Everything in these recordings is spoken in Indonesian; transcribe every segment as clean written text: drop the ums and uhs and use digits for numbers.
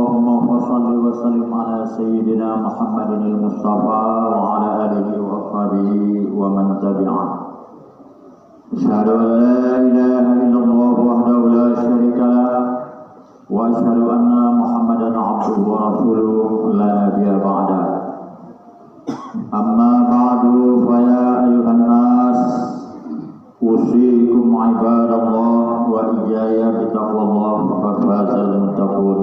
Allahumma salli wa sallim ala sayyidina Muhammadin al-Mustafa wa ala alihi wa ashabihi wa man tabi'ah. Asyhadu an la ilaha illallah wahdahu la syarika lah wa asyhadu anna Muhammadan abduhu wa rasuluhu la nabiyya ba'dah. Amma ba'du fa ya ayuhan nas usikum ibadallah wa iyaya bitaqwallah faqad fazal muttaqun.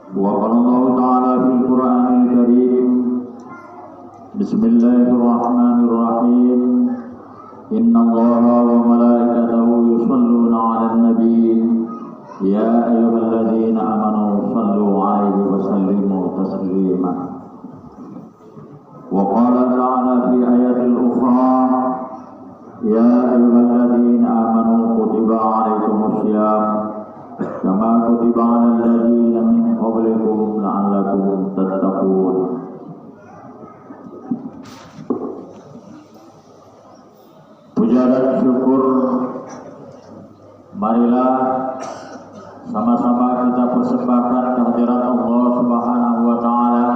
Wa qala Allah ta'ala fil Qur'anil Karim Bismillahirrahmanirrahim Innallaha wa malaikatahu yusholluna 'alan nabi ya ayyuhalladzina amanu shallu 'alaihi wa sallimu taslima. Wa qala ta'ala fi ayatil ukhra ya ayyuhalladzina amanu kutiba 'alaikumus syiyam kama kutiba 'alal ladzina min qablikum la'allakum tattaqun. Puja dan syukur marilah sama-sama kita persembahkan kehadirat Allah Subhanahu wa taala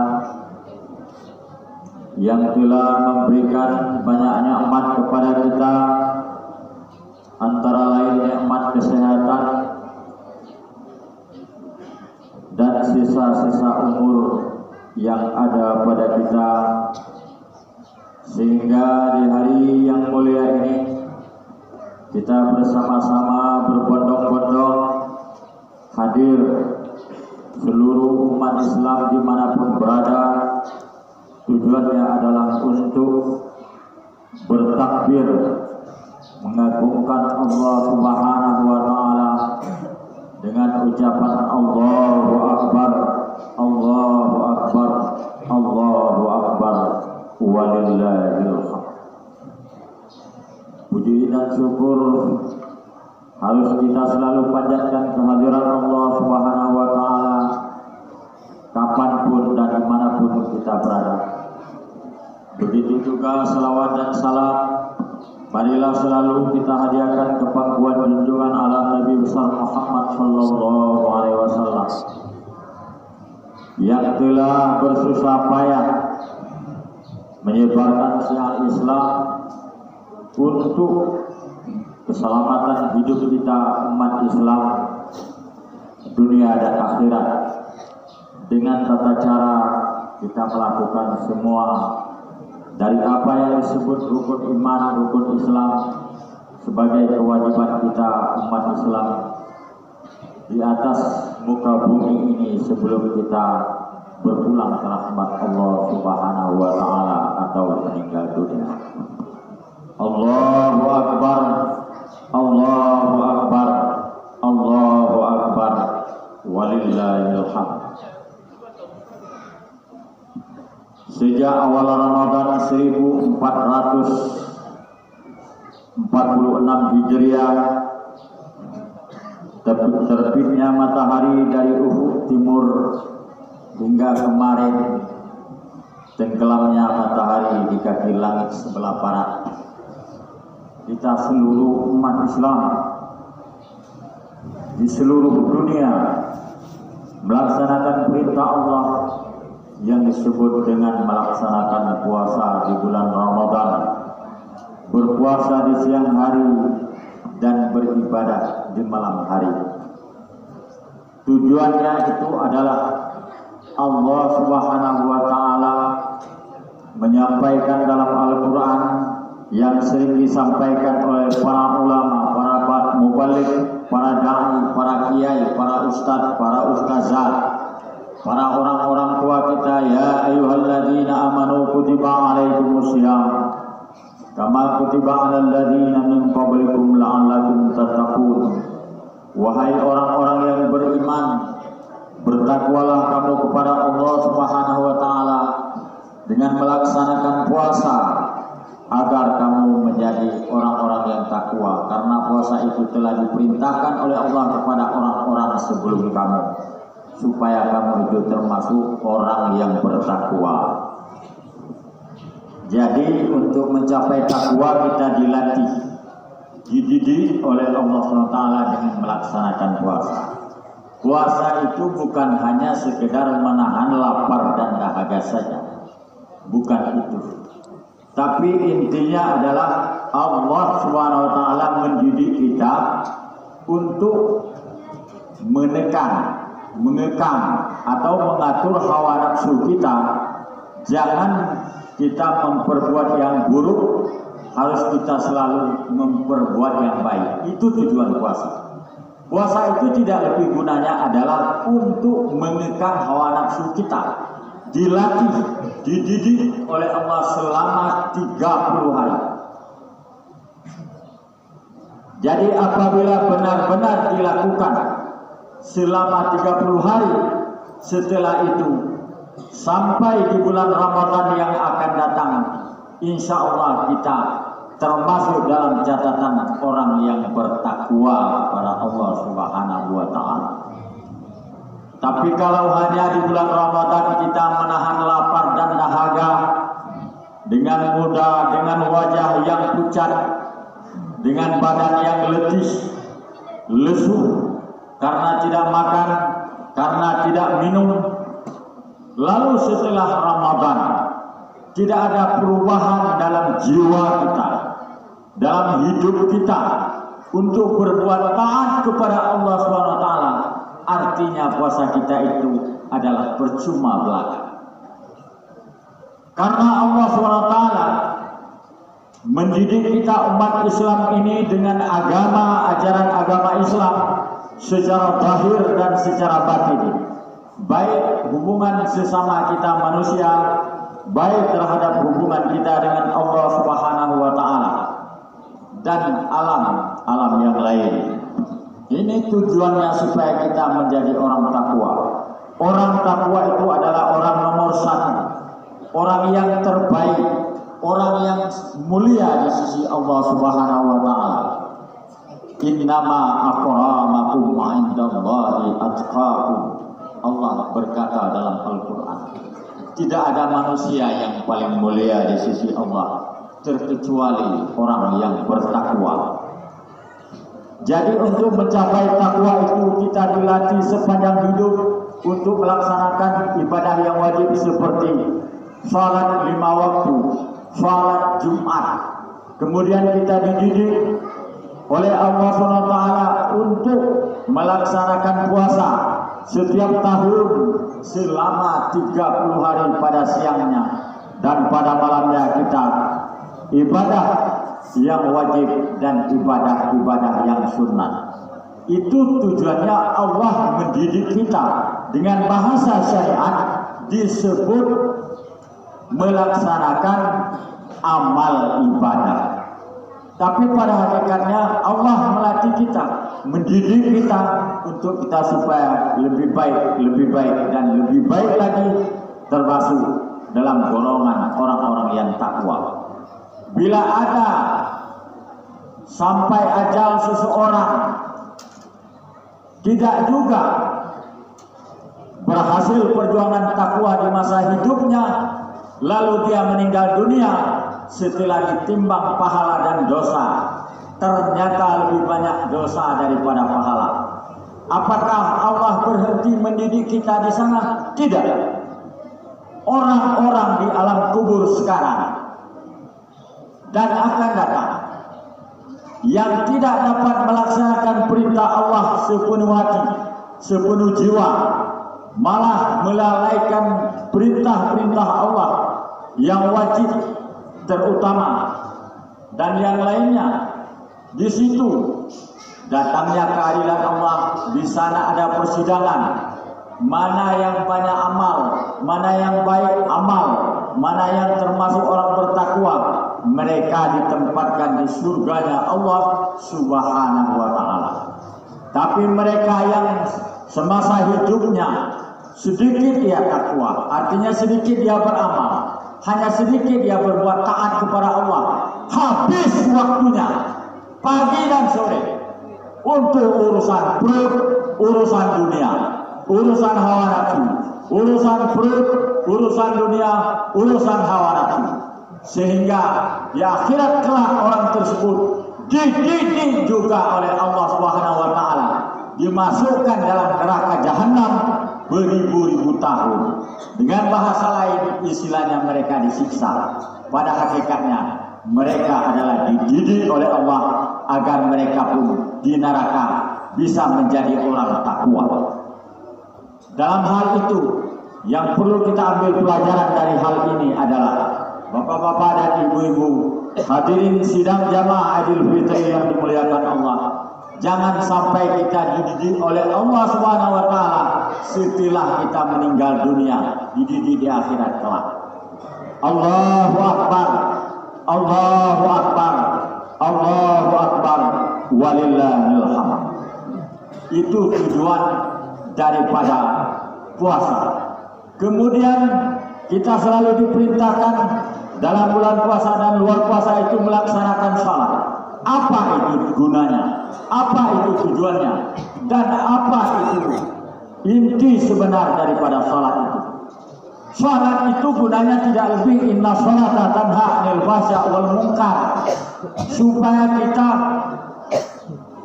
yang telah memberikan banyak nikmat kepada kita, antara lain nikmat kesehatan dan sisa-sisa umur yang ada pada kita, sehingga di hari yang mulia ini kita bersama-sama berbondong-bondong hadir seluruh umat Islam dimanapun berada. Tujuannya adalah untuk bertakbir, mengagungkan Allah Subhanahu wa taala dengan ucapan Allahu Akbar, Allahu Akbar, Allahu Akbar, walillahil hamd. Puji dan syukur harus kita selalu panjatkan kehadiran Allah Subhanahu wa taala kapanpun dan dimanapun kita berada. Begitu juga salawat dan salam marilah selalu kita hadiahkan ke pangkuan junjungan ala Nabi besar Muhammad sallallahu alaihi wasallam yang telah bersusah payah menyebarkan syiar Islam untuk keselamatan hidup kita umat Islam dunia dan akhirat. Dengan tata cara kita melakukan semua dari apa yang disebut rukun iman, rukun Islam sebagai kewajiban kita umat Islam di atas muka bumi ini sebelum kita berpulang ke rahmat Allah Subhanahu wa taala atau meninggal dunia. Allahu Akbar, Allahu Akbar, Allahu Akbar, walillahil hamd. Sejak awal Ramadan 1446 Hijriah, terbitnya matahari dari ufuk timur hingga kemarin tenggelamnya matahari di kaki langit sebelah barat, kita seluruh umat Islam di seluruh dunia melaksanakan perintah Allah yang disebut dengan melaksanakan puasa di bulan Ramadan, berpuasa di siang hari dan beribadah di malam hari. Tujuannya itu adalah Allah Subhanahu wa taala menyampaikan dalam Al-Quran yang sering disampaikan oleh para ulama, para mubaligh, para dai, para kiai, para ustadz, para ustazah, para orang-orang tua kita. Ya ayyuhalladzina amanu kutiba 'alaikumus syiyam kama kutiba 'alal ladzina min qablikum la'allakum tattaqun. Wahai orang-orang yang beriman, bertakwalah kamu kepada Allah Subhanahu wa taala dengan melaksanakan puasa agar kamu menjadi orang-orang yang takwa, karena puasa itu telah diperintahkan oleh Allah kepada orang-orang sebelum kamu, supaya kamu itu termasuk orang yang bertakwa. Jadi untuk mencapai takwa kita dilatih, dididik oleh Allah SWT dengan melaksanakan puasa. Puasa itu bukan hanya sekedar menahan lapar dan dahaga saja, bukan itu. Tapi intinya adalah Allah SWT mendidik kita untuk menekan, mengekang atau mengatur hawa nafsu kita. Jangan kita memperbuat yang buruk, harus kita selalu memperbuat yang baik. Itu tujuan puasa. Puasa itu tidak lebih gunanya adalah untuk mengekang hawa nafsu kita, dilatih, dididik oleh Allah selama 30 hari. Jadi apabila benar-benar dilakukan selama 30 hari, setelah itu sampai di bulan Ramadan yang akan datang, insya Allah kita termasuk dalam catatan orang yang bertakwa kepada Allah Subhanahu wa Ta'ala. Tapi kalau hanya di bulan Ramadan kita menahan lapar dan dahaga dengan mudah, dengan wajah yang pucat, dengan badan yang letih, lesu karena tidak makan, karena tidak minum, lalu setelah Ramadan tidak ada perubahan dalam jiwa kita, dalam hidup kita untuk berbuat taat kepada Allah SWT, artinya puasa kita itu adalah percuma belaka. Karena Allah SWT mendidik kita umat Islam ini dengan agama, ajaran agama Islam secara zahir dan secara batin, baik hubungan sesama kita manusia, baik terhadap hubungan kita dengan Allah Subhanahu wa Ta'ala dan alam yang lain. Ini tujuannya supaya kita menjadi orang takwa. Orang takwa itu adalah orang nomor 1, orang yang terbaik, orang yang mulia di sisi Allah Subhanahu wa Ta'ala. Innama akramakum indallahi atqakum. Allah berkata dalam Al-Quran, tidak ada manusia yang paling mulia di sisi Allah terkecuali orang yang bertakwa. Jadi untuk mencapai takwa itu kita dilatih sepanjang hidup untuk melaksanakan ibadah yang wajib seperti salat 5 waktu, salat Jumat. Kemudian kita dididik oleh Allah SWT untuk melaksanakan puasa setiap tahun selama 30 hari pada siangnya dan pada malamnya kita ibadah yang wajib dan ibadah-ibadah yang sunnah. Itu tujuannya Allah mendidik kita dengan bahasa syariat disebut melaksanakan amal ibadah. Tapi pada hakikatnya Allah melatih kita, mendidik kita untuk kita supaya lebih baik dan lebih baik lagi, termasuk dalam golongan orang-orang yang takwa. Bila ada sampai ajal seseorang tidak juga berhasil perjuangan takwa di masa hidupnya, lalu dia meninggal dunia, setelah ditimbang pahala dan dosa, ternyata lebih banyak dosa daripada pahala. Apakah Allah berhenti mendidik kita di sana? Tidak. Orang-orang di alam kubur sekarang dan akan datang yang tidak dapat melaksanakan perintah Allah sepenuh hati, sepenuh jiwa, malah melalaikan perintah-perintah Allah yang wajib terutama dan yang lainnya. Di situ datangnya keadilan Allah. Di sana ada persidangan, mana yang banyak amal, mana yang baik amal, mana yang termasuk orang bertakwa. Mereka ditempatkan di surganya Allah Subhanahu wa Ta'ala. Tapi mereka yang semasa hidupnya sedikit dia takwa, artinya sedikit dia beramal, hanya sedikit dia berbuat taat kepada Allah, habis waktunya pagi dan sore untuk urusan perut, urusan dunia, urusan hawa nafsu, urusan perut, urusan dunia, urusan hawa nafsu. Sehingga di akhirat kelak orang tersebut dididik juga oleh Allah Subhanahu wa Ta'ala dimasukkan dalam neraka jahanam beribu-ribu tahun. Dengan bahasa lain, istilahnya mereka disiksa. Pada hakikatnya mereka adalah dididik oleh Allah agar mereka pun di neraka bisa menjadi orang takwa. Dalam hal itu, yang perlu kita ambil pelajaran dari hal ini adalah bapak-bapak dan ibu-ibu hadirin sidang jamaah Idul Fitri yang dimuliakan Allah. Jangan sampai kita dididik oleh Allah Subhanahu wa taala setelah kita meninggal dunia, dididik di akhirat kelak. Allahu Akbar, Allahu Akbar, Allahu Akbar, walillahil hamd. Itu tujuan daripada puasa. Kemudian kita selalu diperintahkan dalam bulan puasa dan luar puasa itu melaksanakan salat. Apa itu gunanya? Apa itu tujuannya? Dan apa itu inti sebenar daripada salat itu? Salat itu gunanya tidak lebih inna sholata tanha 'anil fahsya wal munkar, supaya kita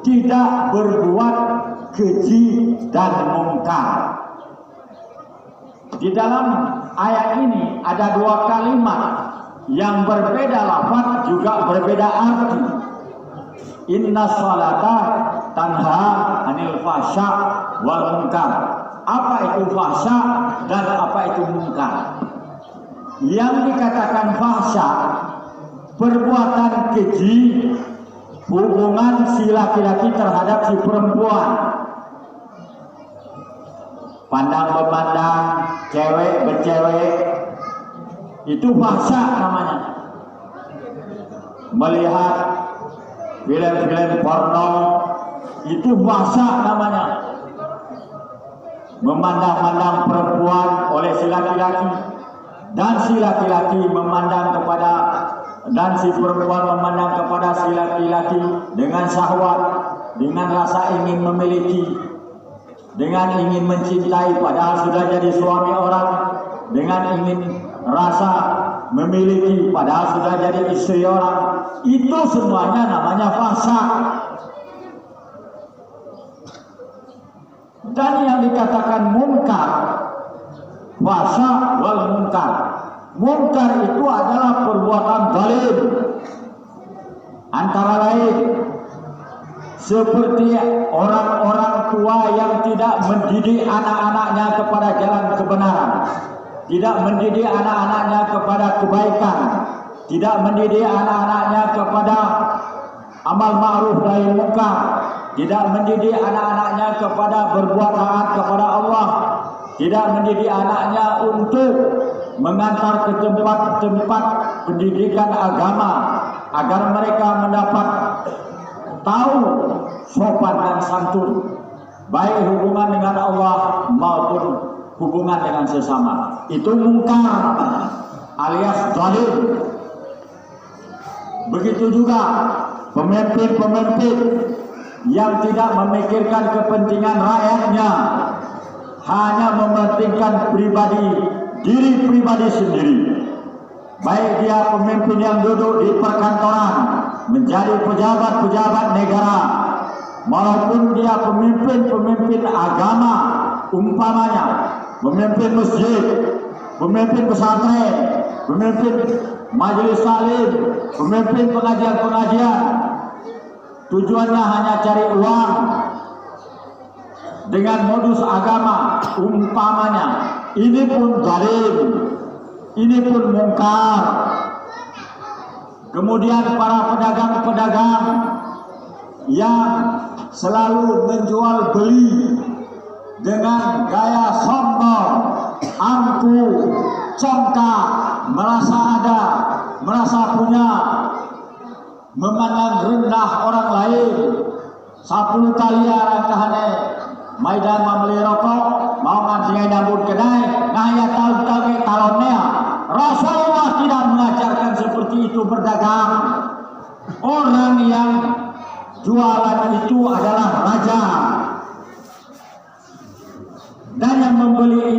tidak berbuat keji dan mungkar. Di dalam ayat ini ada dua kalimat yang berbeda lafaz juga berbeda arti. Inna sholata tanha 'anil fahsya wal munkar. Apa itu fahsya dan apa itu munkar? Yang dikatakan fahsya, perbuatan keji, hubungan si laki-laki terhadap si perempuan, pandang memandang, cewek bercewek, itu fahsya namanya. Melihat film-film porno, itu fahsya namanya. Memandang-mandang perempuan oleh si laki-laki, dan si laki-laki memandang kepada, dan si perempuan memandang kepada si laki-laki dengan syahwat, dengan rasa ingin memiliki, dengan ingin mencintai padahal sudah jadi suami orang, dengan ingin rasa memiliki padahal sudah jadi istri orang. Itu semuanya namanya fahsya. Dan yang dikatakan munkar, fahsya wal munkar. Munkar itu adalah perbuatan zalim. Antara lain seperti orang-orang tua yang tidak mendidik anak-anaknya kepada jalan kebenaran, tidak mendidik anak-anaknya kepada kebaikan, tidak mendidik anak-anaknya kepada amal ma'ruf nahi munkar, tidak mendidik anak-anaknya kepada berbuat taat kepada Allah, tidak mendidik anaknya untuk mengantar ke tempat-tempat pendidikan agama agar mereka mendapat tahu sopan dan santun, baik hubungan dengan Allah maupun hubungan dengan sesama. Itu munkar alias zalim. Begitu juga pemimpin-pemimpin yang tidak memikirkan kepentingan rakyatnya, hanya mementingkan diri pribadi sendiri. Baik dia pemimpin yang duduk di perkantoran, menjadi pejabat-pejabat negara, maupun dia pemimpin-pemimpin agama, umpamanya pemimpin masjid, pemimpin pesantren, pemimpin majelis taklim, pemimpin pengajian-pengajian. Tujuannya hanya cari uang dengan modus agama, umpamanya. Ini pun zalim, ini pun mungkar. Kemudian para pedagang-pedagang yang selalu menjual beli dengan gaya sombong, angkuh, congkak, merasa ada, merasa punya, memandang rendah orang lain. 10 kali arangkahane maidan membeli rokok, mau ngansingai dambut kedai, nah ya tahu-tahu talonnya. Rasulullah tidak mengajarkan seperti itu berdagang. Orang yang jualan itu adalah raja, dan yang membeli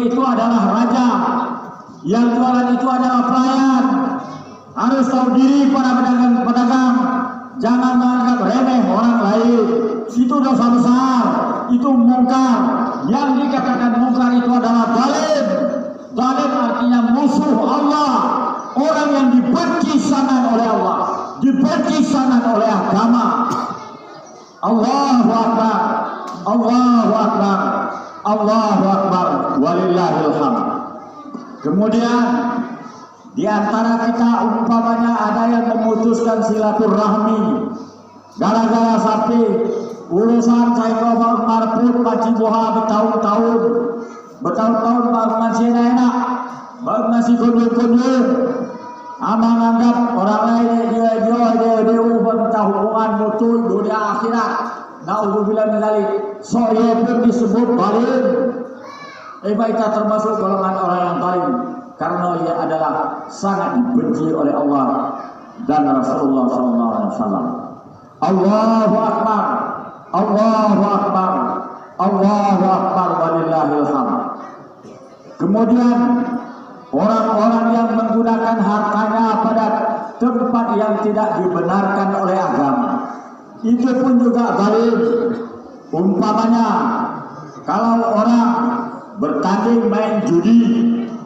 itu adalah raja, yang jualan itu adalah pelayan. Harus tahu diri para pedagang-pedagang. Jangan menganggap remeh orang lain. Itu dosa besar, itu mungkar. Yang dikatakan mungkar itu adalah zalim. Zalim artinya musuh Allah. Orang yang dibenci sangat oleh Allah, dibenci sangat oleh agama. Allahu Akbar, Allahu Akbar, Allahu Akbar, walillahil hamd. Kemudian di antara kita umpamanya ada yang memutuskan silaturahmi gara-gara sapi urusan saya marput Paci Boha bertahun-tahun Pak masih enak, masih kunjung-kunjung. Amang anggap orang lain dia bertah hubungan mutu dunia akhirat. Naudzubillah min dzalik. Saya pun disebut zalim. Kita termasuk golongan orang yang zalim karena ia adalah sangat dibenci oleh Allah dan Rasulullah SAW. Allahu Akbar, Allahu Akbar, Allahu Akbar, walillahil hamd. Kemudian orang-orang yang menggunakan hartanya pada tempat yang tidak dibenarkan oleh agama, itu pun juga zalim. Umpamanya kalau orang bertanding main judi,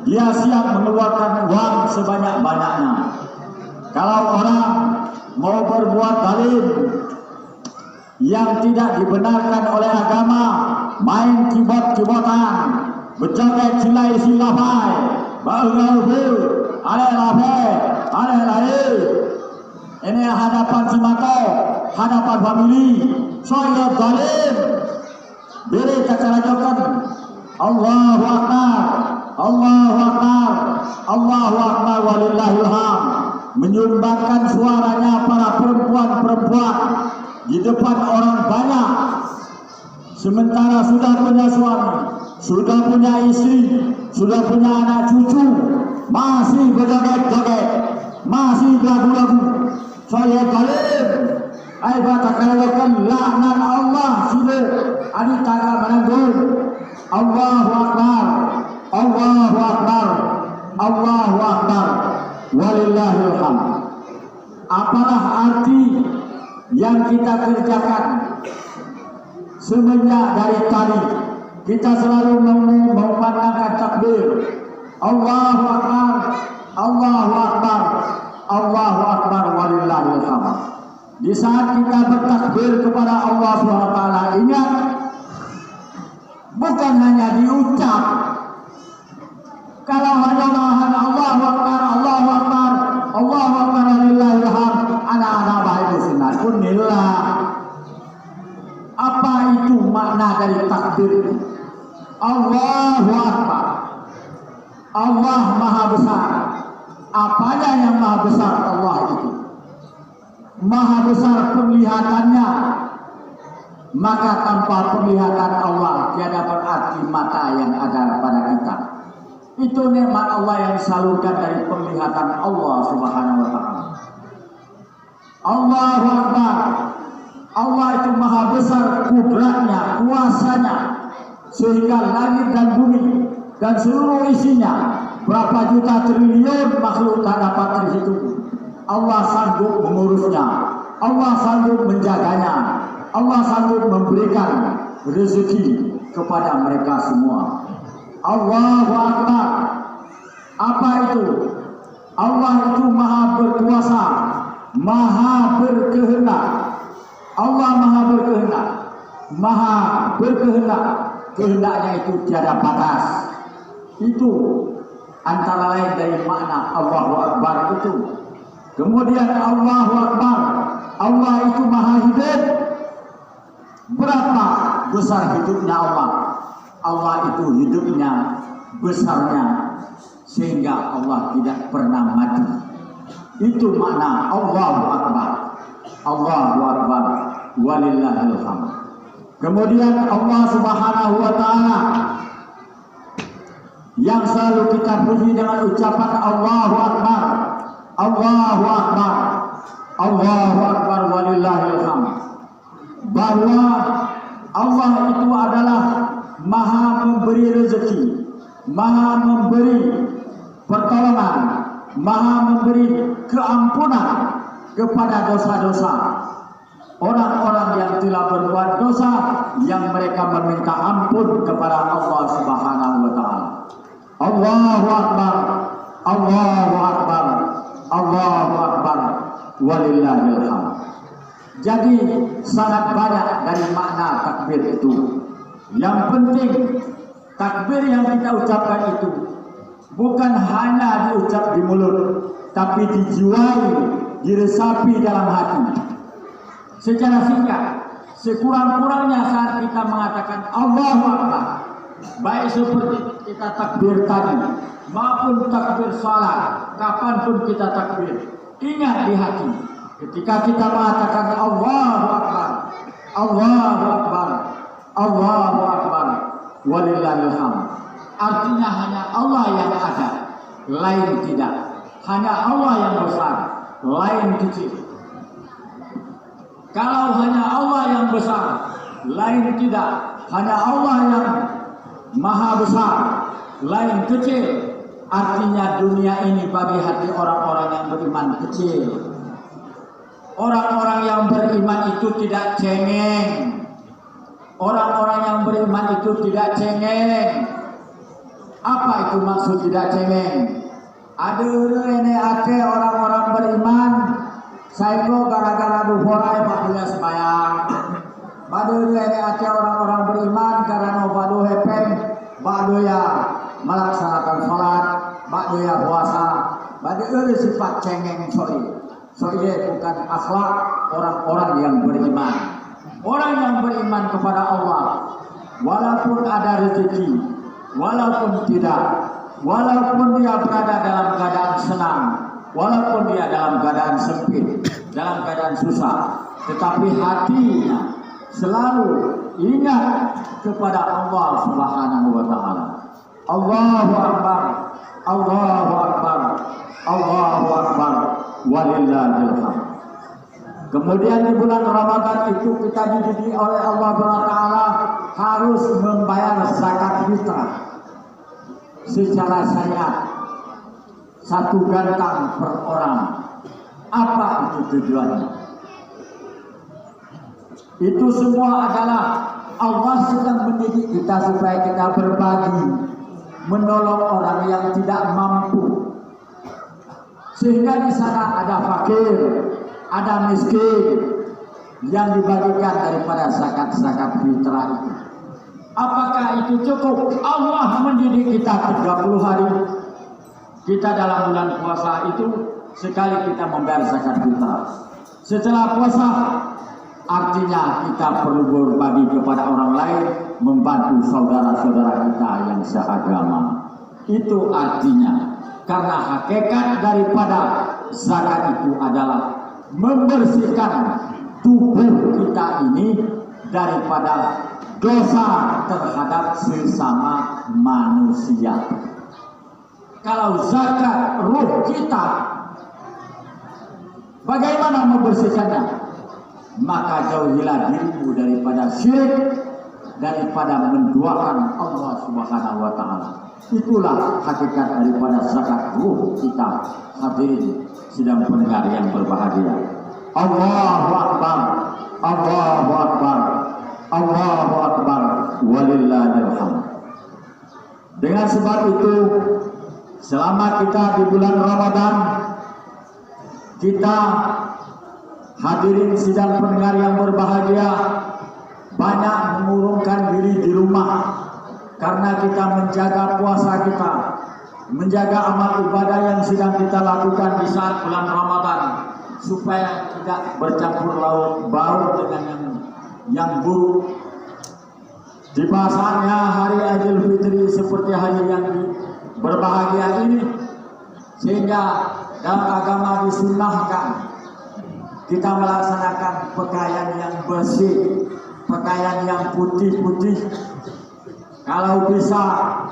dia siap mengeluarkan uang sebanyak-banyaknya. Kalau orang mau berbuat zalim yang tidak dibenarkan oleh agama, main kibot-kibotan, berjoget silai-silafai, bau-bau, ale-ale, ini hadapan Simato, hadapan famili, saya zalim. Beri kacarajokan, Allahu Akbar, Allahu Akbar, Allahu Akbar, walillahil hamd. Menyumbangkan suaranya para perempuan-perempuan di depan orang banyak, sementara sudah punya suami, sudah punya istri, sudah punya anak cucu, masih berjoget-joget, masih lagu-lagu. Saya zalim. Ai batakalakan laknat Allah sudah adita menanggung. Allahu Akbar, Allahu Akbar, Allahu Akbar, walillahil hamd. Apalah arti yang kita kerjakan semenjak dari tadi? Kita selalu memandangkan takbir, Allahu Akbar, Allahu Akbar, Allahu Akbar, walillahil hamd. Di saat kita bertakbir kepada Allah SWT, ingat, bukan hanya diucap. Kalau hanya nahan Allahu Akbar, Allahu Akbar, Allahu Akbar, walillahil hamd, anak-anak baik sunat pun nilai. Apa itu makna dari takbir? Allahu Akbar, Allah Maha Besar. Apanya yang Maha Besar? Allah itu Maha Besar penglihatannya, maka tanpa penglihatan Allah tiada berarti mata yang ada pada kita. Itu nikmat Allah yang disalurkan dari penglihatan Allah Subhanahu wa Ta'ala. Allahu Akbar, Allah itu Maha Besar kudratnya, kuasanya, sehingga langit dan bumi dan seluruh isinya, berapa juta triliun makhluk tak dapat terhitung. Allah sanggup mengurusnya, Allah sanggup menjaganya, Allah sanggup memberikan rezeki kepada mereka semua. Allahu Akbar. Apa itu? Allah itu Maha berkuasa, Maha berkehendak. Allah Maha berkehendak, Maha berkehendak. Kehendaknya itu tiada batas. Itu antara lain dari makna Allahu Akbar itu. Kemudian Allahu Akbar, Allah itu Maha hidup. Berapa besar hidupnya Allah? Allah itu hidupnya, besarnya, sehingga Allah tidak pernah mati. Itu makna Allahu Akbar, Allahu Akbar, walillahil hamd. Kemudian Allah Subhanahu wa Ta'ala yang selalu kita puji dengan ucapan Allahu Akbar, Allahu Akbar, Allahu Akbar, walillahil hamd. Bahwa Allah itu adalah Maha memberi rezeki, Maha memberi pertolongan, Maha memberi keampunan kepada dosa-dosa, orang-orang yang telah berbuat dosa yang mereka meminta ampun kepada Allah Subhanahu wa taala. Allahu akbar, Allahu akbar, Allahu akbar, walillahil hamd. Jadi sangat banyak dari makna takbir itu. Yang penting takbir yang kita ucapkan itu bukan hanya diucap di mulut, tapi dijiwai, diresapi dalam hati. Secara singkat, sekurang-kurangnya saat kita mengatakan Allahu Akbar, baik seperti kita takbir tadi maupun takbir salat, kapanpun kita takbir, ingat di hati ketika kita mengatakan Allahu Akbar, Allahu Akbar, Allahu Akbar, walillahil hamd. Artinya hanya Allah yang ada, lain tidak. Hanya Allah yang besar, lain kecil. Kalau hanya Allah yang besar, lain tidak. Hanya Allah yang maha besar, lain kecil. Artinya dunia ini bagi hati orang-orang yang beriman kecil. Orang-orang yang beriman itu tidak cengeng. Orang-orang yang beriman itu tidak cengeng. Apa itu maksud tidak cengeng? Aduh ini ake orang-orang beriman saya gara-gara duhorai pakunya sembahyang. Baduh ini ake orang-orang beriman karena baduh hepeng, baduh ya melaksanakan sholat, baduh ya puasa. Baduh ini sifat cengeng soalnya bukan akhlak orang-orang yang beriman. Orang yang beriman kepada Allah, walaupun ada rezeki, walaupun tidak, walaupun dia berada dalam keadaan senang, walaupun dia dalam keadaan sempit, dalam keadaan susah, tetapi hatinya selalu ingat kepada Allah Subhanahu wa taala. Allahu akbar, Allahu akbar, Allahu akbar, walillahil hamd. Kemudian di bulan Ramadan itu kita dididik oleh Allah Taala harus membayar zakat fitrah secara syariat 1 gantang per orang. Apa itu tujuannya? Itu semua adalah Allah sedang mendidik kita supaya kita berbagi, menolong orang yang tidak mampu. Sehingga di sana ada fakir, ada miskin yang dibagikan daripada zakat-zakat fitrah itu. Apakah itu cukup? Allah mendidik kita 30 hari. Kita dalam bulan puasa itu sekali kita membayar zakat fitrah. Setelah puasa artinya kita perlu berbagi kepada orang lain, membantu saudara-saudara kita yang seagama. Itu artinya, karena hakikat daripada zakat itu adalah membersihkan tubuh kita ini daripada dosa terhadap sesama manusia. Kalau zakat ruh kita, bagaimana membersihkannya? Maka jauhilah dirimu daripada syirik, daripada menduakan Allah Subhanahu wa taala. Itulah hakikat daripada zakat ruh kita. Hadirin sidang pendengar yang berbahagia. Allahu akbar, Allahu akbar, Allahu akbar, walillahil hamd. Dengan sebab itu, selama kita di bulan Ramadan, kita hadirin sidang pendengar yang berbahagia banyak mengurungkan diri di rumah karena kita menjaga puasa kita, menjaga amal ibadah yang sedang kita lakukan di saat bulan Ramadan, supaya tidak bercampur baur dengan yang buruk. Di bahasanya hari Idul Fitri seperti hari yang berbahagia ini, sehingga dalam agama disunahkan kita melaksanakan pakaian yang bersih, pakaian yang putih-putih. Kalau bisa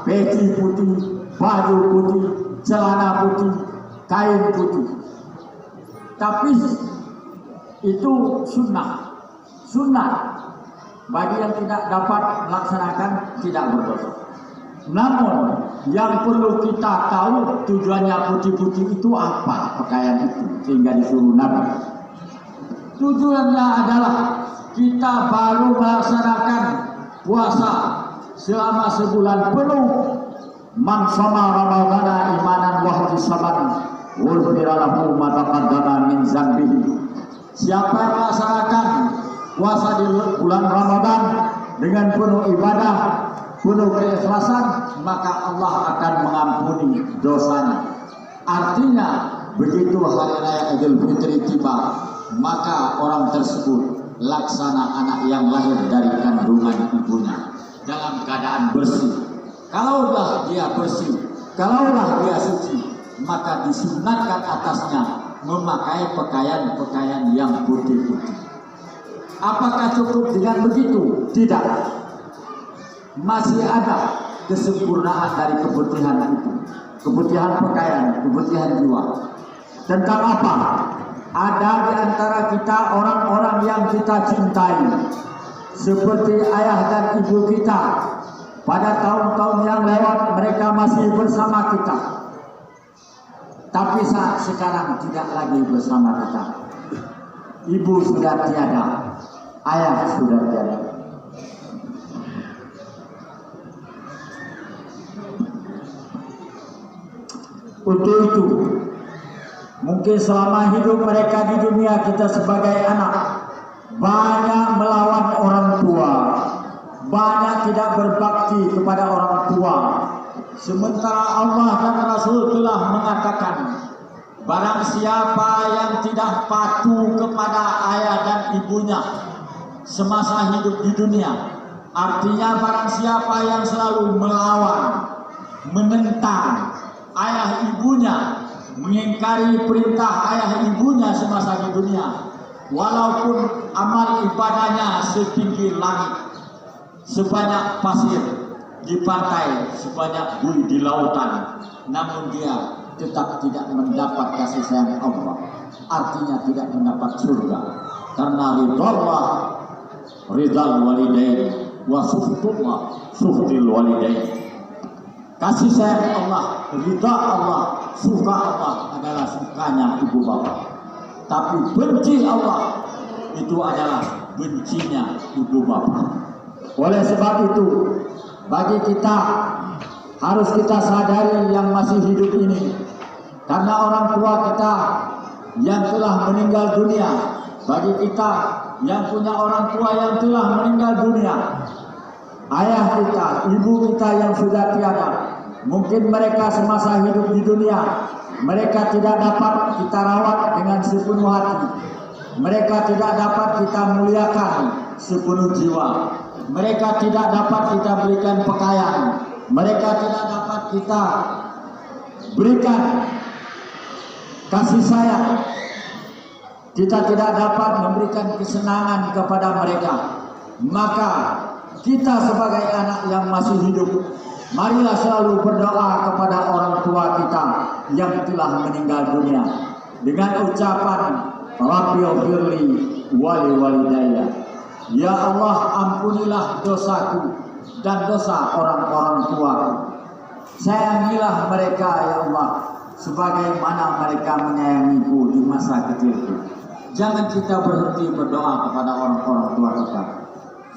peci putih, baju putih, celana putih, kain putih. Tapi itu sunnah. Bagi yang tidak dapat melaksanakan tidak berdosa. Namun yang perlu kita tahu tujuannya putih-putih itu apa pakaian itu sehingga disuruh Nabi. Tujuannya adalah kita baru melaksanakan puasa selama sebulan penuh. Man shoma ramadhana imanan wa ihtisaban ghufira lahu ma taqaddama min dzambihi. Siapa yang melaksanakan puasa di bulan Ramadan dengan penuh ibadah, penuh keikhlasan, maka Allah akan mengampuni dosanya. Artinya, begitu hari raya Idul Fitri tiba, maka orang tersebut laksana anak yang lahir dari kandungan ibunya dalam keadaan bersih. Kalaulah dia bersih, kalaulah dia suci, maka disunatkan atasnya memakai pakaian-pakaian yang putih-putih. Apakah cukup dengan begitu? Tidak. Masih ada kesempurnaan dari keputihan itu, keputihan pakaian, keputihan jiwa. Tentang apa? Ada di antara kita orang-orang yang kita cintai, seperti ayah dan ibu kita. Pada tahun-tahun yang lewat mereka masih bersama kita, tapi saat sekarang tidak lagi bersama kita. Ibu sudah tiada, ayah sudah tiada. Untuk itu, mungkin selama hidup mereka di dunia, kita sebagai anak banyak melawan orang tua, banyak tidak berbakti kepada orang tua. Sementara Allah dan Rasul telah mengatakan, barang siapa yang tidak patuh kepada ayah dan ibunya semasa hidup di dunia, artinya barang siapa yang selalu melawan, menentang ayah ibunya, mengingkari perintah ayah ibunya semasa di dunia, walaupun amal ibadahnya setinggi langit, sebanyak pasir di pantai, sebanyak buih di lautan, namun dia tetap tidak mendapat kasih sayang Allah, artinya tidak mendapat surga. Karena ridallah ridal walidain wa suhtullah suhtil walidain. Kasih sayang Allah, ridha Allah, suka Allah adalah sukanya ibu bapak. Tapi benci Allah itu adalah bencinya ibu bapak. Oleh sebab itu, bagi kita harus kita sadari yang masih hidup ini, karena orang tua kita yang telah meninggal dunia, bagi kita yang punya orang tua yang telah meninggal dunia, ayah kita, ibu kita yang sudah tiada, mungkin mereka semasa hidup di dunia, mereka tidak dapat kita rawat dengan sepenuh hati, mereka tidak dapat kita muliakan sepenuh jiwa. Mereka tidak dapat kita berikan pakaian, mereka tidak dapat kita berikan kasih sayang, kita tidak dapat memberikan kesenangan kepada mereka. Maka kita sebagai anak yang masih hidup, marilah selalu berdoa kepada orang tua kita yang telah meninggal dunia dengan ucapan Rabbighfirli wali walidayya. Ya Allah, ampunilah dosaku dan dosa orang-orang tuaku. Sayangilah mereka ya Allah, sebagaimana mereka menyayangiku di masa kecilku. Jangan kita berhenti berdoa kepada orang-orang tua kita.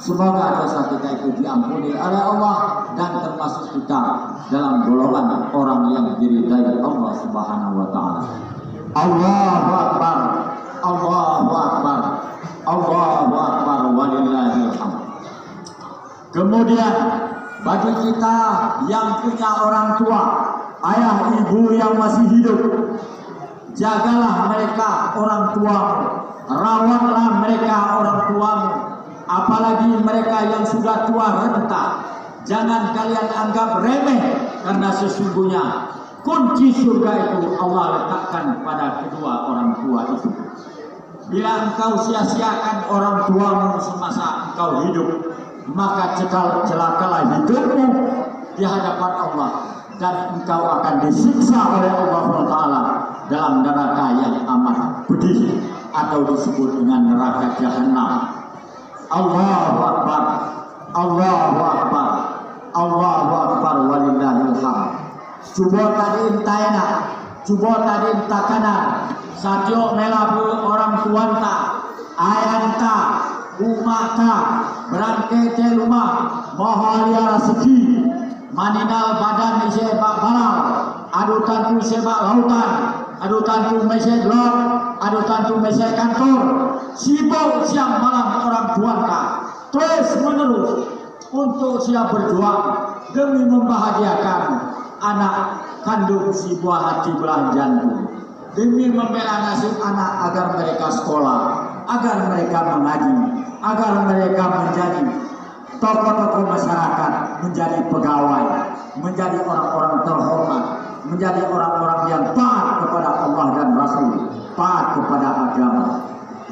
Semoga dosa kita itu diampuni oleh Allah dan termasuk kita dalam golongan orang yang diridai Allah Subhanahu wa taala. Allahu Akbar. Allahu Akbar. Allahu Akbar walillahil hamd. Kemudian bagi kita yang punya orang tua, ayah ibu yang masih hidup, jagalah mereka orang tuamu, rawatlah mereka orang tuamu, apalagi mereka yang sudah tua renta. Jangan kalian anggap remeh, karena sesungguhnya kunci surga itu Allah letakkan pada kedua orang tua itu. Bila engkau sia-siakan orang tuamu semasa engkau hidup, maka celakalah hidupmu di hadapan Allah, dan engkau akan disiksa oleh Allah SWT dalam neraka yang amat pedih, atau disebut dengan neraka Jahannam. Allahu Akbar, Allahu Akbar, Allahu Akbar walillahil hamd. Coba tadi entahnya, coba tadi entakana, satyo melabu orang tuanta, ayanta umata berangke te rumah mohalia rezeki maninal badan sepak balal adutan tu sepak lautan adutan tu mesej blog adutan tu mesej kantor sibuk siang malam orang tuanka terus menerus untuk siap berjuang demi membahagiakan anak kandung si buah hati belah jantung demi membela nasib anak agar mereka sekolah agar mereka mengaji agar mereka menjadi tokoh-tokoh masyarakat menjadi pegawai menjadi orang-orang terhormat menjadi orang-orang yang taat kepada Allah dan Rasul taat kepada agama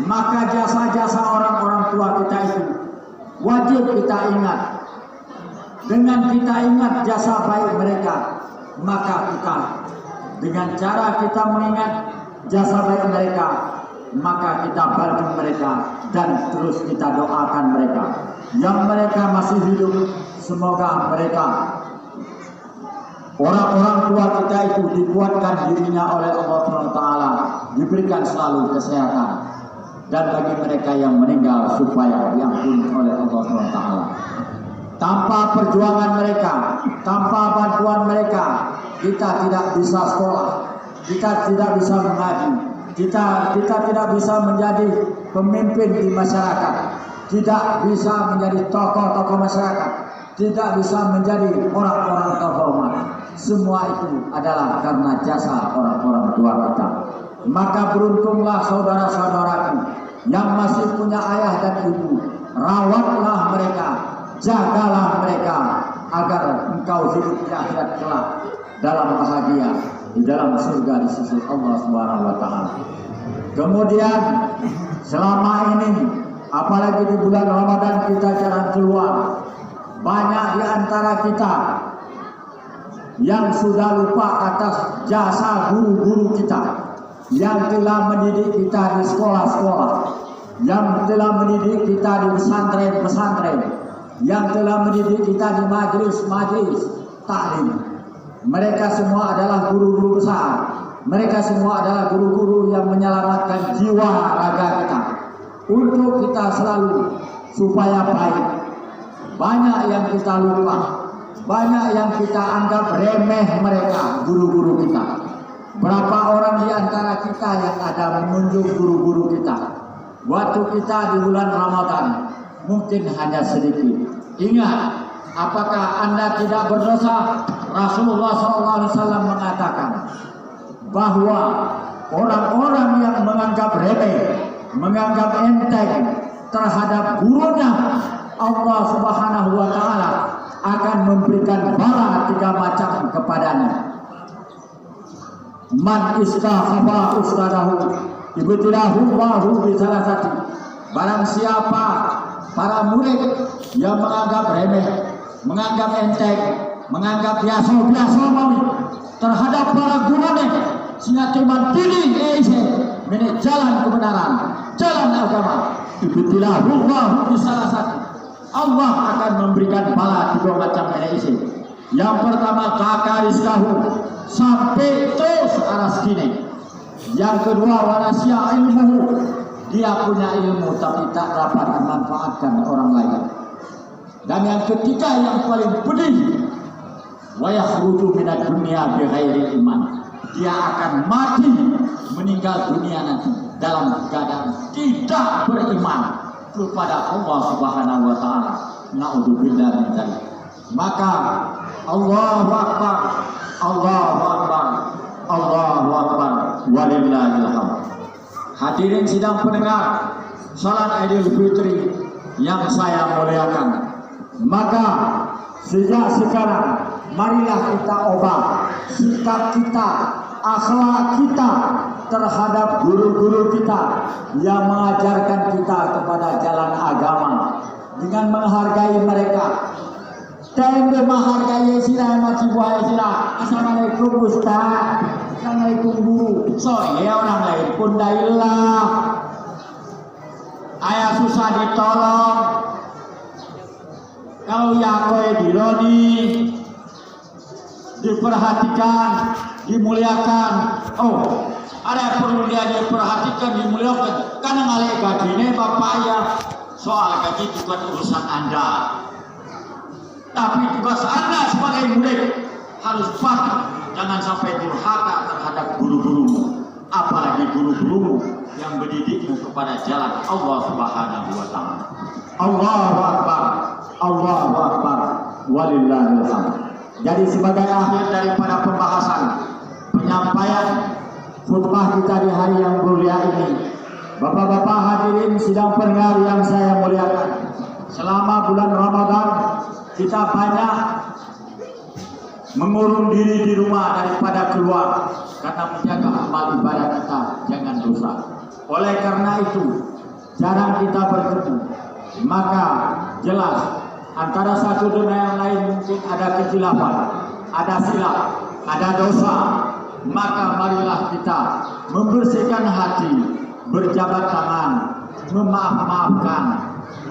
maka jasa-jasa orang-orang tua kita itu wajib kita ingat dengan kita ingat jasa baik mereka maka kita dengan cara kita mengingat jasa baik mereka maka kita bantu mereka dan terus kita doakan mereka yang mereka masih hidup semoga mereka orang-orang tua kita itu dikuatkan dirinya oleh Allah SWT diberikan selalu kesehatan dan bagi mereka yang meninggal supaya diampuni oleh Allah SWT tanpa perjuangan mereka tanpa bantuan mereka kita tidak bisa sekolah kita tidak bisa mengaji kita tidak bisa menjadi pemimpin di masyarakat tidak bisa menjadi tokoh-tokoh masyarakat tidak bisa menjadi orang-orang terhormat semua itu adalah karena jasa orang-orang tua kita maka beruntunglah saudara-saudaraku yang masih punya ayah dan ibu rawatlah mereka jagalah mereka agar engkau hidup di akhirat kelak dalam bahagia di dalam surga di sisi Allah Subhanahu wa taala. Kemudian selama ini apalagi di bulan Ramadan kita jarang keluar. Banyak di antara kita yang sudah lupa atas jasa guru-guru kita yang telah mendidik kita di sekolah-sekolah, yang telah mendidik kita di pesantren-pesantren, yang telah mendidik kita di majelis-majelis taklim. Mereka semua adalah guru-guru besar. Mereka semua adalah guru-guru yang menyelamatkan jiwa raga kita. Untuk kita selalu supaya baik. Banyak yang kita lupa. Banyak yang kita anggap remeh mereka, guru-guru kita. Berapa orang di antara kita yang ada mengunjung guru-guru kita. Waktu kita di bulan Ramadan mungkin hanya sedikit. Ingat, apakah Anda tidak berdosa? Rasulullah SAW mengatakan bahwa orang-orang yang menganggap remeh, menganggap enteng terhadap gurunya, Allah Subhanahu wa taala akan memberikan bala 3 macam kepadanya. Man istakhaba ustadahu ibtilahu Allahu bi salasati. Barang siapa para murid yang menganggap remeh, menganggap enteng, menganggap biasa-biasa terhadap para gurunya, sehingga cuma pilih menek jalan kebenaran, jalan agama. Ibtilahu Allahu bi salasati. Allah akan memberikan bala 3 macam menek. Yang pertama kakarislahu sampai terus aras kini. Yang kedua wanasia ilmu, dia punya ilmu tapi tak dapat dimanfaatkan orang lain. Dan yang ketiga yang paling pedih, wa yakhruju minad dunya bighairi iman. Dia akan mati meninggal dunia nanti dalam keadaan tidak beriman kepada Allah Subhanahu wa taala. Naudzubillah min dzalik. Maka Allahu akbar, Allahu akbar, Allahu akbar, walillahil hamd. Hadirin sidang pendengar salat Idul Fitri yang saya muliakan. Maka sejak sekarang marilah kita ubah sikap kita, akhlak kita terhadap guru-guru kita yang mengajarkan kita kepada jalan agama dengan menghargai mereka. Tengge menghargai sila macam buah sila. Assalamualaikum Ustaz, Assalamualaikum guru. So ya orang lain pun dailah. Ayah susah ditolong. Kalau ya kowe diloni diperhatikan dimuliakan. Oh, ada yang perlu dia perhatikan, dimuliakan. Karena ngalih gaji ini bapak ya, soal gaji itu bukan urusan Anda. Tapi tugas Anda sebagai murid harus patuh, jangan sampai durhaka terhadap guru-gurumu, apalagi guru-gurumu yang mendidikmu kepada jalan Allah Subhanahu wa taala. Allahu Akbar, Allahu Akbar, walillahil hamd. Jadi sebagai akhir daripada pembahasan penyampaian khutbah kita di hari yang mulia ini, Bapak-bapak hadirin sidang pendengar yang saya muliakan, selama bulan Ramadan kita banyak mengurung diri di rumah daripada keluar karena menjaga amal ibadah kita jangan dosa. Oleh karena itu jarang kita bertemu, maka jelas antara satu dengan yang lain mungkin ada kejilafan, ada silap, ada dosa. Maka marilah kita membersihkan hati, berjabat tangan,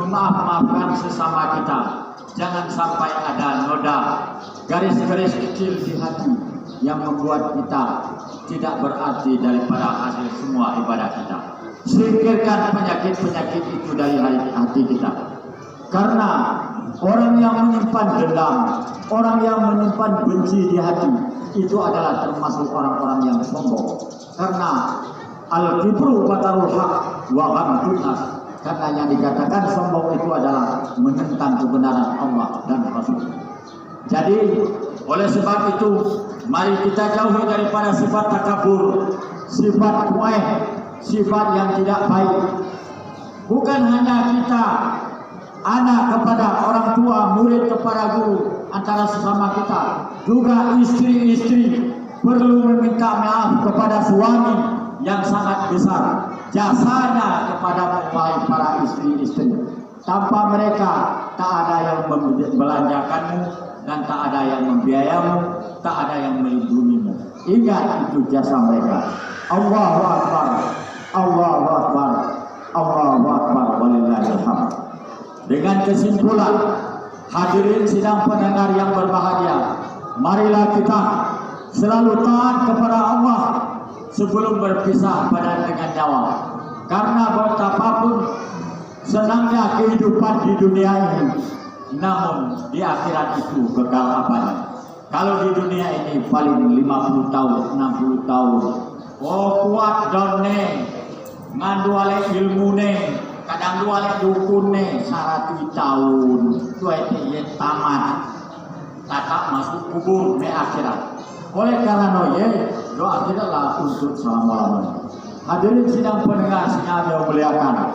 memaaf-maafkan sesama kita. Jangan sampai ada noda, garis-garis kecil di hati yang membuat kita tidak berarti daripada hasil semua ibadah kita. Singkirkan penyakit-penyakit itu dari hati kita. Karena orang yang menyimpan dendam, orang yang menyimpan benci di hati, itu adalah termasuk orang-orang yang sombong. Karena al-kibru batarul haq wa ghamtun nas. Karena yang dikatakan sombong itu adalah menentang kebenaran Allah dan Rasul. Jadi oleh sebab itu mari kita jauhi daripada sifat takabur, sifat kueh, sifat yang tidak baik. Bukan hanya kita anak kepada orang tua, murid kepada guru, antara sesama kita, juga istri-istri perlu meminta maaf kepada suami yang sangat besar jasanya kepada para istri-istri. Tanpa mereka tak ada yang membelanjakanmu dan tak ada yang membiayamu, tak ada yang melindungimu. Ingat itu jasa mereka. Allahu Akbar, Allahu Akbar, Allahu Akbar, walillahil hamd. Dengan kesimpulan, hadirin sidang pendengar yang berbahagia, marilah kita selalu taat kepada Allah sebelum berpisah badan dengan nyawa. Karena betapapun senangnya kehidupan di dunia ini, namun di akhirat itu kekal abadi. Kalau di dunia ini paling 50 tahun, 60 tahun. Oh kuat donne, ngandu ale ilmune, kadang dua ale dukune 100 tahun. Itu tamat. Tak masuk kubur di akhirat. Oleh karena doa kita lah untuk selama-lamanya. Hadirin sidang pendengar yang muliakan,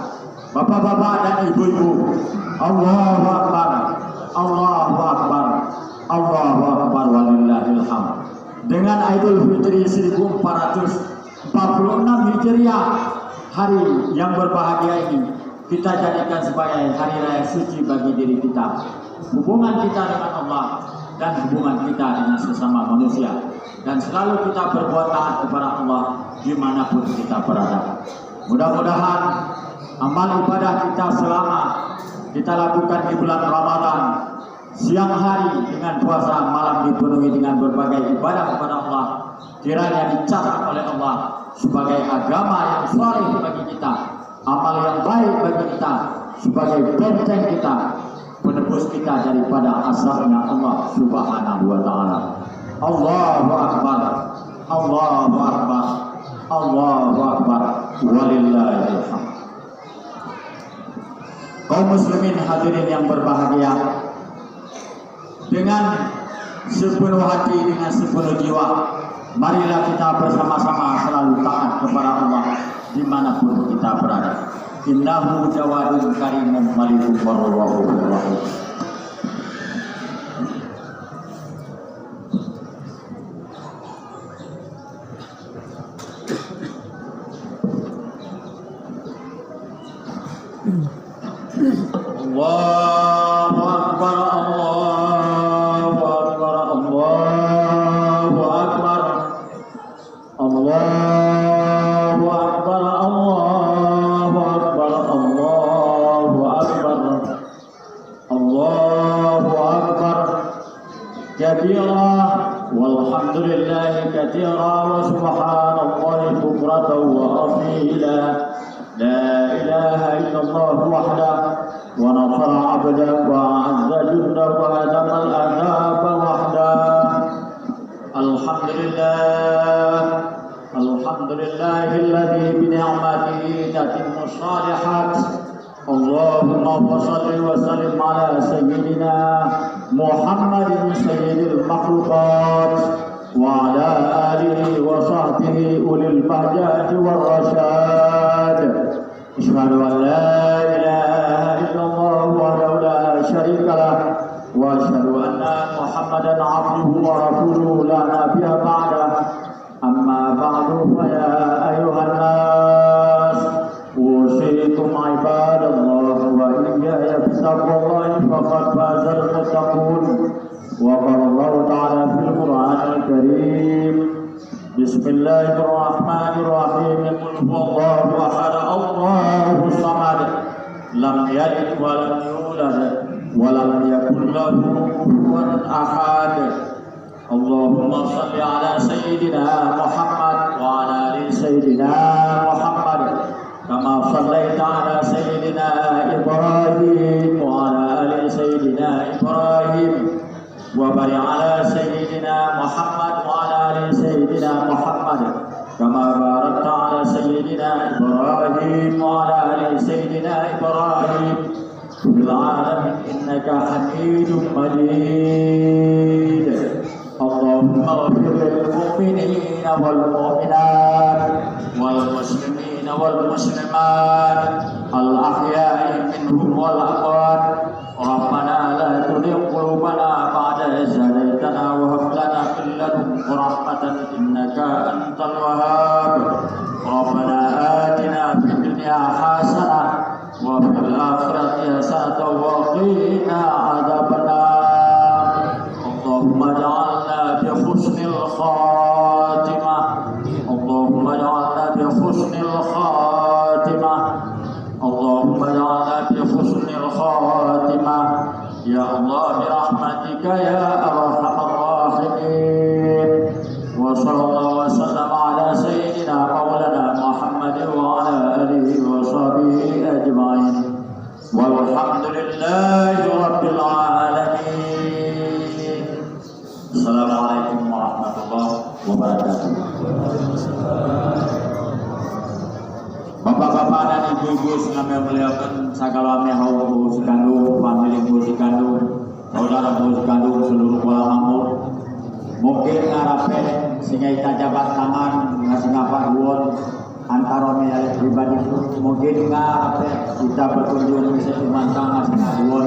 bapak-bapak dan ibu-ibu, Allahu Akbar, Allahu Akbar, Allahu Akbar, walillahil hamd. Dengan Idul Fitri 1446 Hijriah, hari yang berbahagia ini kita jadikan sebagai hari raya suci bagi diri kita, hubungan kita dengan Allah dan hubungan kita dengan sesama manusia, dan selalu kita berbuat taat kepada Allah dimanapun kita berada. Mudah-mudahan amal ibadah kita selama kita lakukan di bulan Ramadan, siang hari dengan puasa, malam dipenuhi dengan berbagai ibadah kepada Allah, kiranya dicatat oleh Allah sebagai agama yang saleh bagi kita, amal yang baik bagi kita, sebagai benteng kita, penebus kita daripada azabnya Allah Subhanahu wa taala. Allahu Akbar, Allahu Akbar, Allahu Akbar, walillahil hamd. Kaum muslimin hadirin yang berbahagia, dengan sepenuh hati, dengan sepenuh jiwa, marilah kita bersama-sama selalu taat kepada Allah dimanapun kita berada. Innahu jawadun karimun malikun warahmatullahi wabarakatuh. Allahu Akbar, Allahu Akbar, Allahu Akbar, Allahu Akbar, Allahu Akbar, Allahu Akbar, Allahu Akbar kabira والحمد لله كثيرا وسبحان الله بكرة وأصيلا لا إله إلا الله وحده ونصر عبده وأعز جنده وهزم الأحزاب وحده الحمد لله الذي بنعمته تتم الصالحات اللهم صل وسلم على سيدنا محمد سيد المخلوقات وعلى آله وصحبه أولي البهجة والرشاد أشهد أن لا إله إلا الله وحده لا شريك له وأشهد أن محمدا عبده ورسوله لا نبي بعده أما بعد فيا أيها الناس أوصيكم عباد الله وإياي بتقوى الله فقد فاز المتقون وقال الله تعالى في القرآن الكريم بسم الله الرحمن الرحيم قل هو الله أحد الله الصمد لم يلد ولم يولد ولم يكن له كفوا أحد اللهم صل على سيدنا محمد وعلى آل سيدنا محمد كما صليت على سيدنا إبراهيم وعلى آل سيدنا إبراهيم وبارك على سيدنا محمد وعلى آل سيدنا محمد كما باركت على سيدنا إبراهيم وعلى آل سيدنا إبراهيم في العالمين إنك حميد مجيد اللهم اغفر للمؤمنين والمؤمنات والمسلمين والمسلمات الأحياء منهم والأموات ربنا لا تزغ قلوبنا بعد إذ هديتنا وهب لنا من لدنك رحمة إنك أنت الوهاب ربنا آتنا في الدنيا حسنة وفي الآخرة حسنة وقنا عذاب النار اللهم اجعلنا بحسن الخاتمة اللهم اجعلنا بحسن الخاتمة اللهم اجعلنا بحسن الخاتمة يا الله برحمتك يا أرحم الراحمين وصلى الله وسلم على سيدنا مولانا محمد وعلى آله وصحبه أجمعين والحمد لله رب العالمين. Assalamualaikum warahmatullahi wabarakatuh. Bapak-bapak dan ibu-ibu kami muliakan sagala mehau Sikandung, famili Sikandung, saudara Sikandung seluruh Kuala Lumpur. Mungkin ngarapen sehingga kita jabat tangan ngasih ngapa duon antara milik pribadi mungkin ngarapen kita berkunjung bisa dimantang ngasih duon